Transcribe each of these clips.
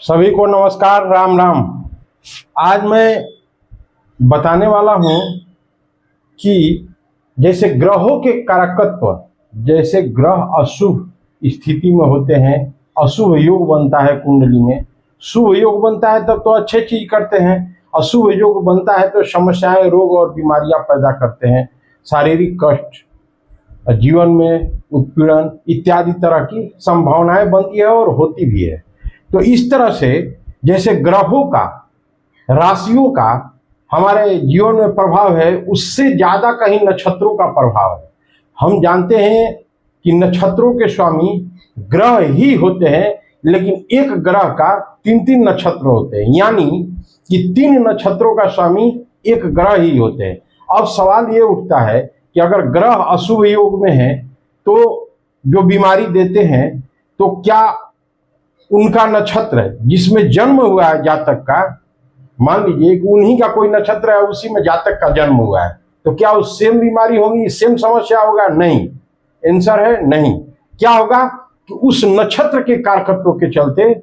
सभी को नमस्कार, राम राम। आज मैं बताने वाला हूं कि जैसे ग्रहों के कारकत्व, जैसे ग्रह अशुभ स्थिति में होते हैं, अशुभ योग बनता है कुंडली में। शुभ योग बनता है तब तो अच्छे चीज करते हैं, अशुभ योग बनता है तो समस्याएं, रोग और बीमारियां पैदा करते हैं, शारीरिक कष्ट, जीवन में उत्पीड़न इत्यादि तरह की संभावनाएं बनती है और होती भी है। तो इस तरह से जैसे ग्रहों का, राशियों का हमारे जीवन में प्रभाव है, उससे ज्यादा कहीं नक्षत्रों का प्रभाव है। हम जानते हैं कि नक्षत्रों के स्वामी ग्रह ही होते हैं, लेकिन एक ग्रह का तीन नक्षत्र होते हैं, यानी कि 3 नक्षत्रों का स्वामी एक ग्रह ही होते हैं। अब सवाल ये उठता है कि अगर ग्रह अशुभ योग में है तो जो बीमारी देते हैं, तो क्या उनका नक्षत्र जिसमें जन्म हुआ है जातक का, मान लीजिए कि उन्हीं का कोई नक्षत्र है, उसी में जातक का जन्म हुआ है, तो क्या उस सेम बीमारी होगी, सेम समस्या होगा? नहीं। आंसर है नहीं। क्या होगा कि उस नक्षत्र के कारकत्व के चलते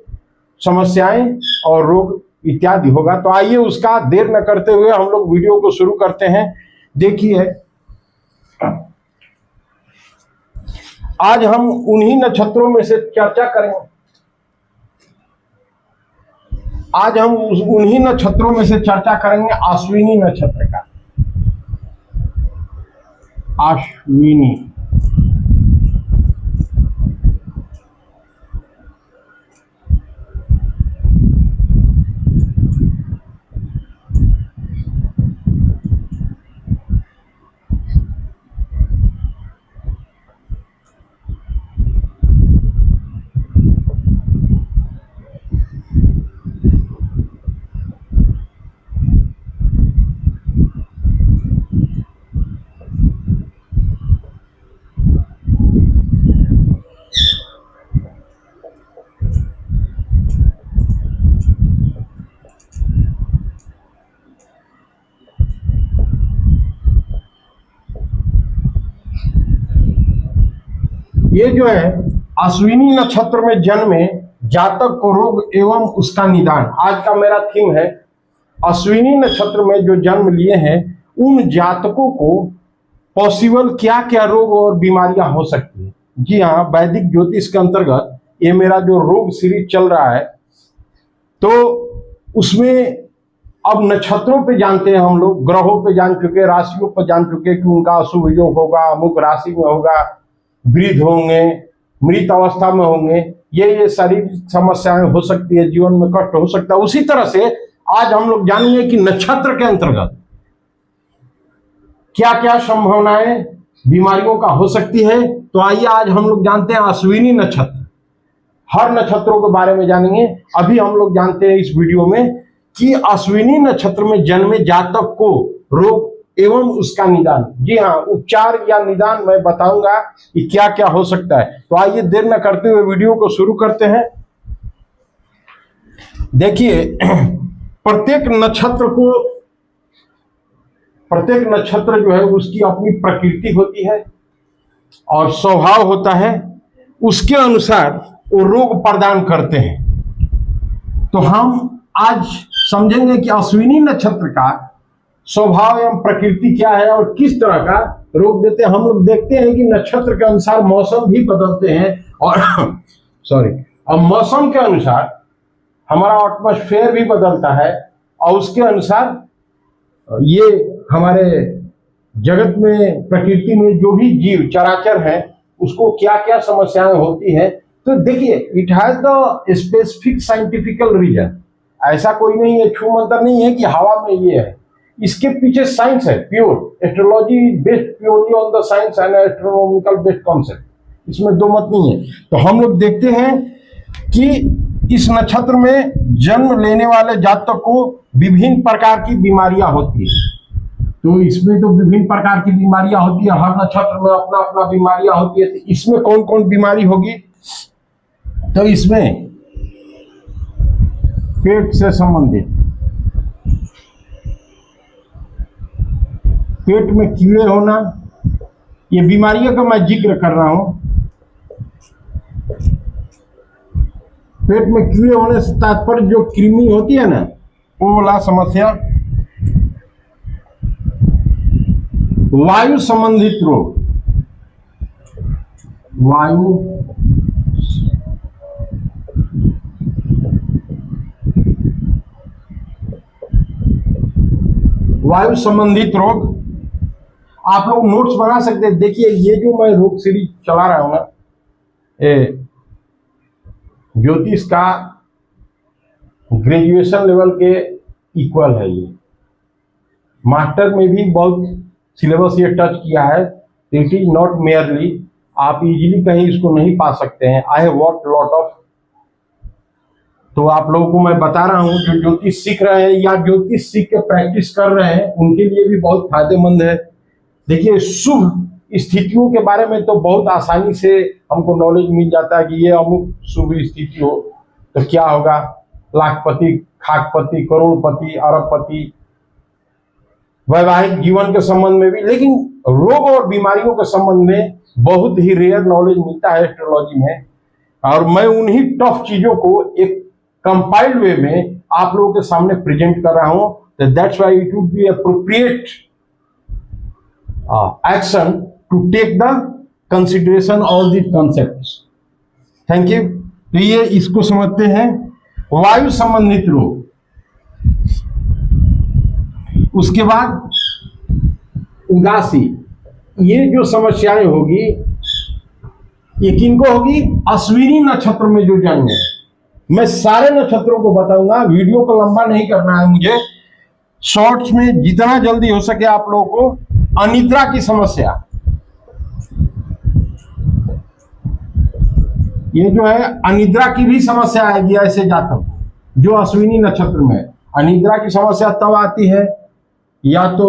समस्याएं और रोग इत्यादि होगा। तो आइए उसका देर न करते हुए हम लोग वीडियो को शुरू करते हैं। देखिए, आज हम उन्हीं नक्षत्रों में से चर्चा करेंगे। आज हम उन्हीं नक्षत्रों में से चर्चा करेंगे अश्विनी नक्षत्र का। अश्विनी, ये जो है अश्विनी नक्षत्र में जन्मे जातक को रोग एवं उसका निदान। आज का मेरा थीम है अश्विनी नक्षत्र में जो जन्म लिए हैं उन जातकों को पॉसिबल क्या क्या रोग और बीमारियां हो सकती है। जी हाँ, वैदिक ज्योतिष के अंतर्गत ये मेरा जो रोग सीरीज चल रहा है, तो उसमें अब नक्षत्रों पे जानते हैं हम लोग, ग्रहों पे जान चुके, राशियों पे जान चुके कि उनका अशुभ योग होगा, अमुक राशि में होगा, वृद्ध होंगे, मृत अवस्था में होंगे, ये शारीरिक समस्याएं हो सकती है, जीवन में कष्ट हो सकता है। उसी तरह से आज हम लोग जानेंगे कि नक्षत्र के अंतर्गत क्या क्या संभावनाएं बीमारियों का हो सकती है। तो आइए आज हम लोग जानते हैं अश्विनी नक्षत्र। हर नक्षत्रों के बारे में जानेंगे। अभी हम लोग जानते हैं इस वीडियो में कि अश्विनी नक्षत्र में जन्मे जातक को रोग एवं उसका निदान। जी हाँ, उपचार या निदान मैं बताऊंगा कि क्या क्या हो सकता है। तो आइए देर न करते हुए वीडियो को शुरू करते हैं। देखिए, प्रत्येक नक्षत्र जो है उसकी अपनी प्रकृति होती है और स्वभाव होता है, उसके अनुसार वो रोग प्रदान करते हैं। तो हम आज समझेंगे कि अश्विनी नक्षत्र का स्वभाव एवं प्रकृति क्या है और किस तरह का रोग देते हैं। हम लोग देखते हैं कि नक्षत्र के अनुसार मौसम भी बदलते हैं और और मौसम के अनुसार हमारा एटमॉस्फेयर भी बदलता है और उसके अनुसार ये हमारे जगत में, प्रकृति में जो भी जीव चराचर है उसको क्या क्या समस्याएं होती है। तो देखिए, it has the specific scientifical reason. ऐसा कोई नहीं है, छू मंतर नहीं है कि हवा में ये है, इसके पीछे साइंस है। Pure astrology based purely on the science and astronomical based concept, इसमें दो मत नहीं है। तो हम लोग देखते हैं कि इस नक्षत्र में जन्म लेने वाले जातक को विभिन्न प्रकार की बीमारियां होती है। तो इसमें तो विभिन्न प्रकार की बीमारियां होती है, हर नक्षत्र में अपना अपना बीमारियां होती है। तो इसमें कौन कौन बीमारी होगी? तो इसमें पेट से संबंधित, पेट में कीड़े होना, ये बीमारियों का मैं जिक्र कर रहा हूं। पेट में कीड़े होने से तात्पर्य जो कृमि होती है ना, वो वाला समस्या। वायु संबंधित रोग, वायु संबंधित रोग आप लोग नोट्स बना सकते हैं। देखिए ये जो मैं रोग सीरीज चला रहा हूं ना, ज्योतिष का ग्रेजुएशन लेवल के इक्वल है। ये मास्टर में भी बहुत सिलेबस ये टच किया है। इट इज नॉट मेयरली, आप इजीली कहीं इसको नहीं पा सकते हैं। I have what lot of, तो आप लोगों को मैं बता रहा हूं जो ज्योतिष सीख रहे हैं या ज्योतिष सीख के प्रैक्टिस कर रहे हैं, उनके लिए भी बहुत फायदेमंद है। देखिए शुभ स्थितियों के बारे में तो बहुत आसानी से हमको नॉलेज मिल जाता है कि ये अमुक शुभ स्थिति हो तो क्या होगा, लाखपति, खाकपति, करोड़पति, अरबपति, वैवाहिक जीवन के संबंध में भी। लेकिन रोग और बीमारियों के संबंध में बहुत ही रेयर नॉलेज मिलता है एस्ट्रोलॉजी में, और मैं उन्हीं टफ चीजों को एक कंपाइल्ड वे में आप लोगों के सामने प्रेजेंट कर रहा हूं। तो that's why it would be appropriate action to take the consideration all the concepts. Thank you. तो ये इसको समझते हैं, वायु संबंधित रोग। उसके बाद उदासी, ये जो समस्याएं होगी ये किनको होगी, अश्विनी नक्षत्र में जो जन्म है। मैं सारे नक्षत्रों को बताऊंगा, वीडियो को लंबा नहीं करना है मुझे, शॉर्ट्स में जितना जल्दी हो सके आप लोगों को। अनिद्रा की समस्या, ये जो है अनिद्रा की भी समस्या आएगी ऐसे जातक जो अश्विनी नक्षत्र में है। अनिद्रा की समस्या तब आती है या तो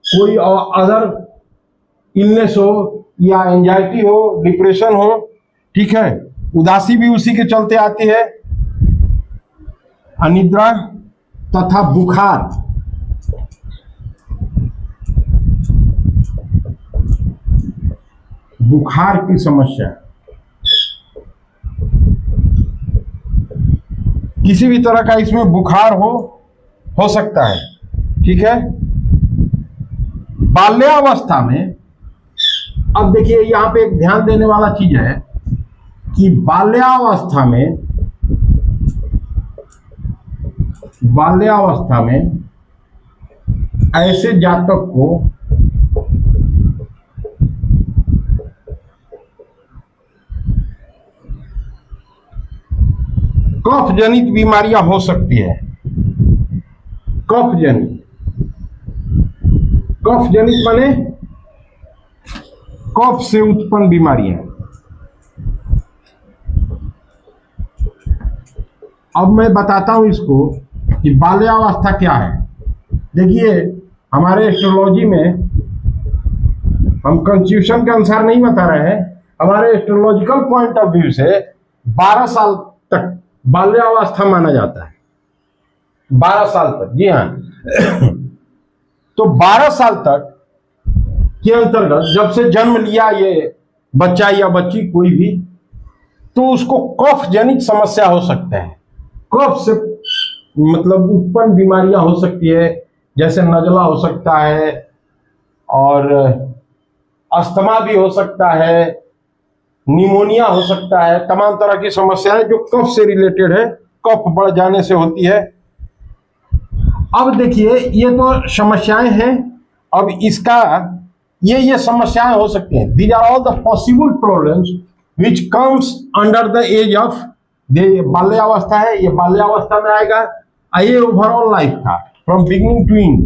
कोई अदर इलनेस हो या एंजाइटी हो, डिप्रेशन हो, ठीक है। उदासी भी उसी के चलते आती है, अनिद्रा तथा बुखार। बुखार की समस्या, किसी भी तरह का इसमें बुखार हो सकता है, ठीक है। बाल्यावस्था में, अब देखिए यहां पे एक ध्यान देने वाला चीज है कि बाल्यावस्था में ऐसे जातक को कफ जनित बीमारियां हो सकती है। कफ जनित माने कफ से उत्पन्न बीमारियां। अब मैं बताता हूं इसको कि बाल्यावस्था क्या है। देखिए हमारे एस्ट्रोलॉजी में हम कॉन्स्टिट्यूशन के अनुसार नहीं बता रहे हैं, हमारे एस्ट्रोलॉजिकल पॉइंट ऑफ व्यू से 12 साल तक बाल्यावस्था माना जाता है। 12 साल तक, जी हाँ। तो 12 साल तक के अंतर्गत जब से जन्म लिया ये बच्चा या बच्ची कोई भी, तो उसको कफ जनित समस्या हो सकता है। कफ से मतलब उत्पन्न बीमारियां हो सकती है, जैसे नजला हो सकता है और अस्थमा भी हो सकता है, निमोनिया हो सकता है, तमाम तरह की समस्याएं जो कफ से रिलेटेड है, कफ बढ़ जाने से होती है। अब देखिए ये तो समस्याएं हैं। अब इसका ये समस्याएं हो सकती हैं। These are all the possible problems which comes under the age of, बाल्यावस्था है, ये बाल्यावस्था में आएगा। ये ओवरऑल लाइफ का फ्रॉम बिगिनिंग टू एंड।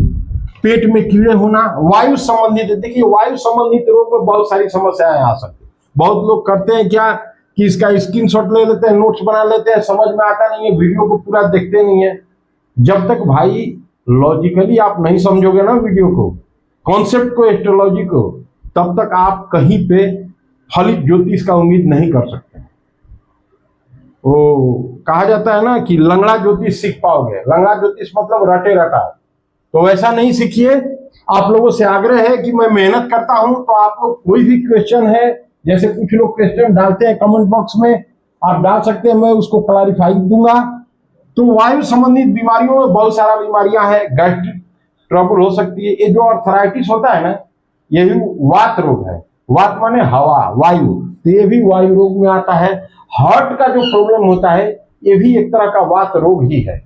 पेट में कीड़े होना, वायु संबंधित, देखिए वायु संबंधित रोग में बहुत सारी समस्याएं आ सकती है। बहुत लोग करते हैं क्या कि इसका स्क्रीनशॉट ले लेते हैं, नोट्स बना लेते हैं, समझ में आता नहीं है, वीडियो को पूरा देखते नहीं है। जब तक भाई लॉजिकली आप नहीं समझोगे ना वीडियो को, कॉन्सेप्ट को, एस्ट्रोलॉजी को, तब तक आप कहीं पे फलित ज्योतिष का उम्मीद नहीं कर सकते। वो कहा जाता है ना कि लंगड़ा ज्योतिष सीख पाओगे। लंगड़ा ज्योतिष मतलब रटे रटा, तो वैसा नहीं सीखिए। आप लोगों से आग्रह है कि मैं मेहनत करता हूं, तो आप लोग कोई भी क्वेश्चन है, जैसे कुछ लोग क्वेश्चन डालते हैं कमेंट बॉक्स में, आप डाल सकते हैं, मैं उसको क्लैरिफाई दूंगा। तो वायु संबंधित बीमारियों में बहुत सारा बीमारियां हैं, गैस्ट्रिक ट्रबल हो सकती है। ये जो आर्थराइटिस होता है ना, ये भी वात रोग है। वात माने हवा, वायु, तो ये भी वायु रोग में आता है। हार्ट का जो प्रॉब्लम होता है ये भी एक तरह का वात रोग ही है।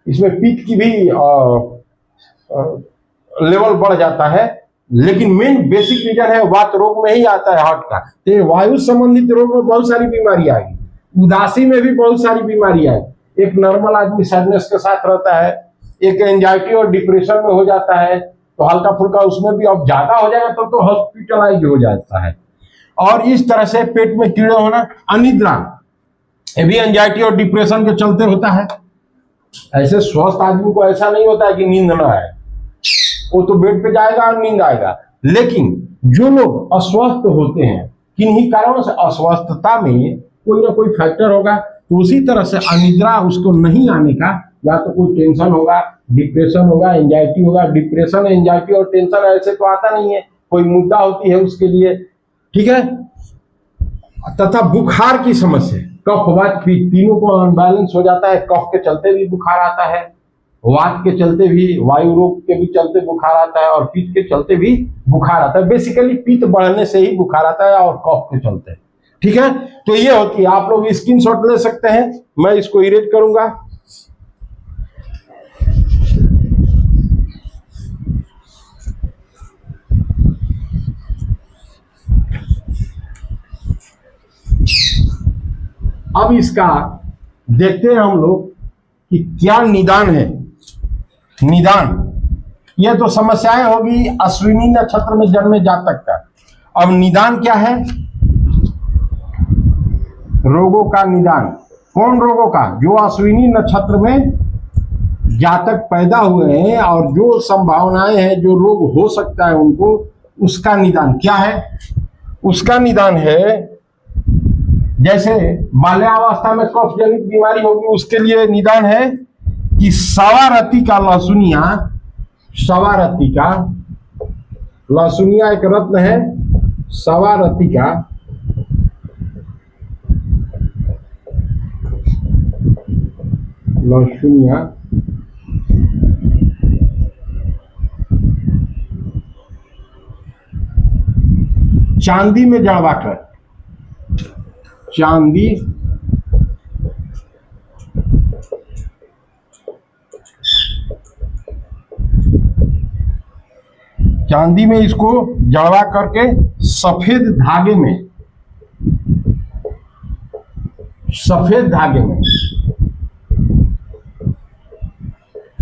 इसमें पित्त की भी लेवल बढ़ जाता है, लेकिन मेन बेसिक रीजन है वात रोग में ही आता है हार्ट का। तो वायु संबंधित रोग में बहुत सारी बीमारी आएगी। उदासी में भी बहुत सारी बीमारी आएगी। एक नॉर्मल आदमी सैडनेस के साथ रहता है, एक एंजाइटी और डिप्रेशन में हो जाता है, तो हल्का फुल्का उसमें भी अब ज्यादा हो जाएगा तो हॉस्पिटलाइज हो जाता है। और इस तरह से पेट में कीड़े होना, अनिद्रा, ये भी एंजाइटी और डिप्रेशन के चलते होता है। ऐसे स्वस्थ आदमी को ऐसा नहीं होता है कि नींद ना आए, वो तो बेड पे जाएगा और नींद आएगा। लेकिन जो लोग अस्वस्थ होते हैं, किन्हीं कारणों से अस्वस्थता में कोई ना कोई फैक्टर होगा, तो उसी तरह से अनिद्रा उसको नहीं आने का, या तो कोई टेंशन होगा, डिप्रेशन होगा, एंजाइटी होगा। डिप्रेशन, एंजाइटी और टेंशन ऐसे तो आता नहीं है, कोई मुद्दा होती है उसके लिए, ठीक है। तथा बुखार की समस्या, कफ वात पित्त तीनों को अनबैलेंस हो जाता है। कफ के चलते भी बुखार आता है, वात के चलते भी, वायु रोग के भी चलते बुखार आता है, और पित्त के चलते भी बुखार आता है। बेसिकली पित्त बढ़ने से ही बुखार आता है और कफ के चलते, ठीक है। तो ये होती है, आप लोग स्क्रीनशॉट ले सकते हैं, मैं इसको इरेज करूंगा। अब इसका देखते हैं हम लोग कि क्या निदान है। निदान, ये तो समस्याएं होगी अश्विनी नक्षत्र में जन्मे जातक का। अब निदान क्या है? रोगों का निदान। कौन रोगों का? जो अश्विनी नक्षत्र में जातक पैदा हुए हैं और जो संभावनाएं हैं, जो रोग हो सकता है उनको, उसका निदान क्या है? उसका निदान है, जैसे बाल्यावस्था में कफ जनित बीमारी होगी, उसके लिए निदान है कि सवारती का लहसुनिया, सवारती का लहसुनिया एक रत्न है, सवारती का लहसुनिया चांदी में जड़वाकर, चांदी चांदी में इसको जड़वा करके सफेद धागे में, सफेद धागे में,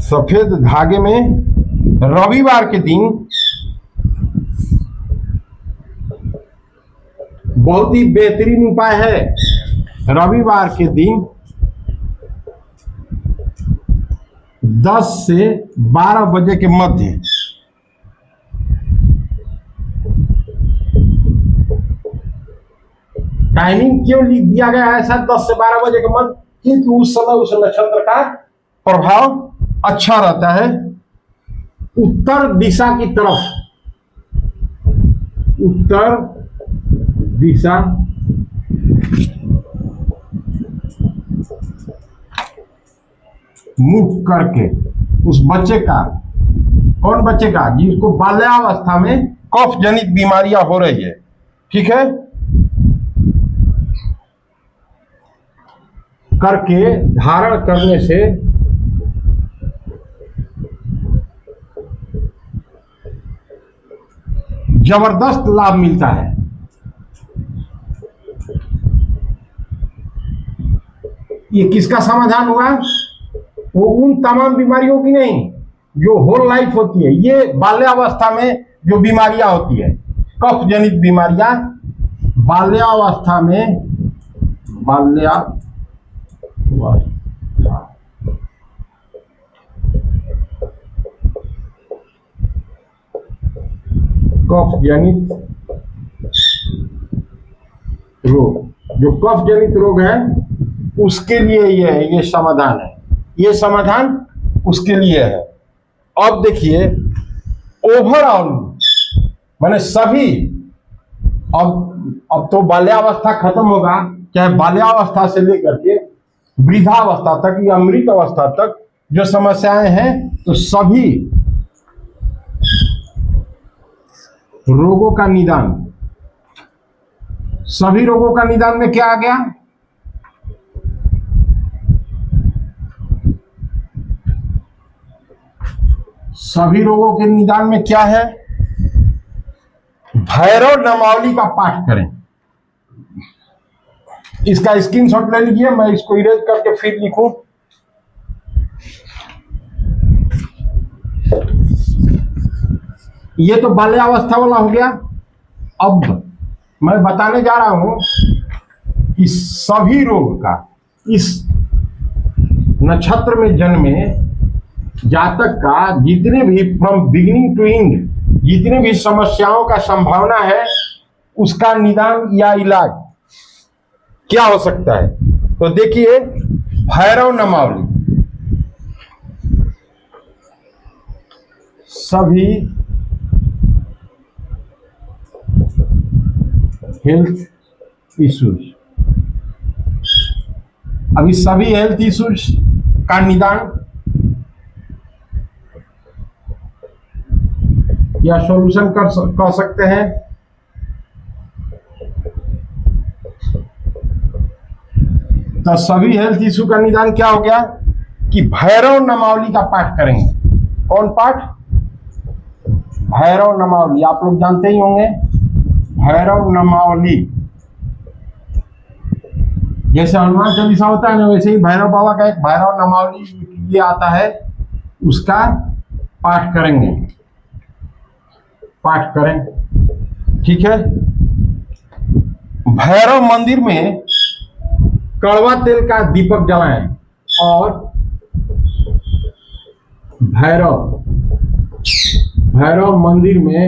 सफेद धागे में रविवार के दिन, बहुत ही बेहतरीन उपाय है। रविवार के दिन 10 से 12 बजे के मध्य टाइमिंग क्यों लिख दिया गया है ऐसा 10 से 12 बजे के मध्य? क्योंकि उस समय उस नक्षत्र का प्रभाव अच्छा रहता है। उत्तर दिशा की तरफ, उत्तर दिशा मुख करके उस बच्चे का, कौन बच्चे का? जिसको बाल्यावस्था में कफ जनित बीमारियां हो रही है, ठीक है, करके धारण करने से जबरदस्त लाभ मिलता है। ये किसका समाधान हुआ? वो उन तमाम बीमारियों की नहीं जो होल लाइफ होती है, ये बाल्यावस्था में जो बीमारियां होती है, कफ जनित बीमारियां बाल्यावस्था में, कफ जनित रोग, जो कफ जनित रोग है उसके लिए ये समाधान है, ये समाधान उसके लिए है। अब देखिए ओवरऑल माने सभी, अब तो बाल्यावस्था खत्म होगा, चाहे बाल्यावस्था से लेकर के वृद्धावस्था तक या मृत अवस्था तक जो समस्याएं हैं, तो सभी रोगों का निदान, सभी रोगों का निदान में क्या आ गया? सभी रोगों के निदान में क्या है? भैरव नामावली का पाठ करें। इसका स्क्रीनशॉट ले लीजिए, मैं इसको इरेज करके फिर लिखूं। ये तो बाल्यावस्था वाला हो गया। अब मैं बताने जा रहा हूं कि सभी रोग का इस नक्षत्र में जन्मे जातक का जितने भी फ्रॉम बिगिनिंग टू एंड जितने भी समस्याओं का संभावना है, उसका निदान या इलाज क्या हो सकता है। तो देखिए, भैरव नामावली सभी हेल्थ इश्यूज, अभी सभी हेल्थ इश्यूज का निदान या सॉल्यूशन कर सकते हैं। तो सभी हेल्थ इश्यू का निदान क्या हो गया कि भैरव नामावली का पाठ करेंगे। कौन पाठ? भैरव नामावली, आप लोग जानते ही होंगे। भैरव नामावली जैसे हनुमान चालीसा होता है ना, वैसे ही भैरव बाबा का एक भैरव नामावली ये आता है, उसका पाठ करेंगे, पाठ करें। ठीक है। भैरव मंदिर में कड़वा तेल का दीपक जलाएं और भैरव मंदिर में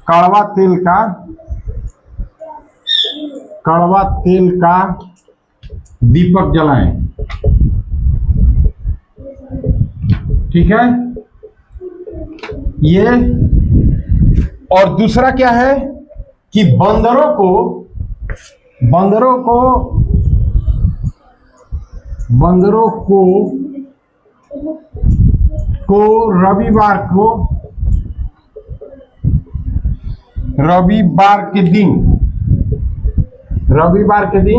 कड़वा तेल का दीपक जलाएं। ठीक है। ये और दूसरा क्या है कि बंदरों को रविवार के दिन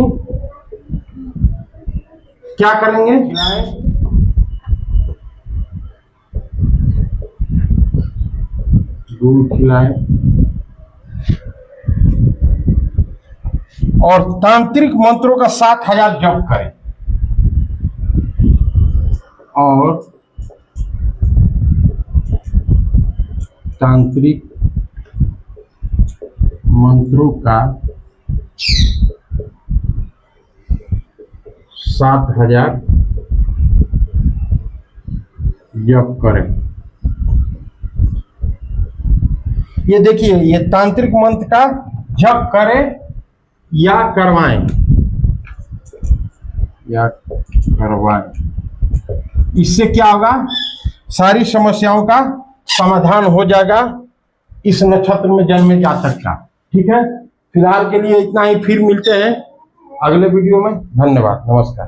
क्या करेंगे? दूध खिलाएं और तांत्रिक मंत्रों का 7000 जप करें और तांत्रिक मंत्रों का 7000 जप करें। ये देखिए, ये तांत्रिक मंत्र का जप करें या करवाएं, इससे क्या होगा? सारी समस्याओं का समाधान हो जाएगा इस नक्षत्र में जन्मे जातक का। ठीक है। फिलहाल के लिए इतना ही, फिर मिलते हैं अगले वीडियो में। धन्यवाद, नमस्कार।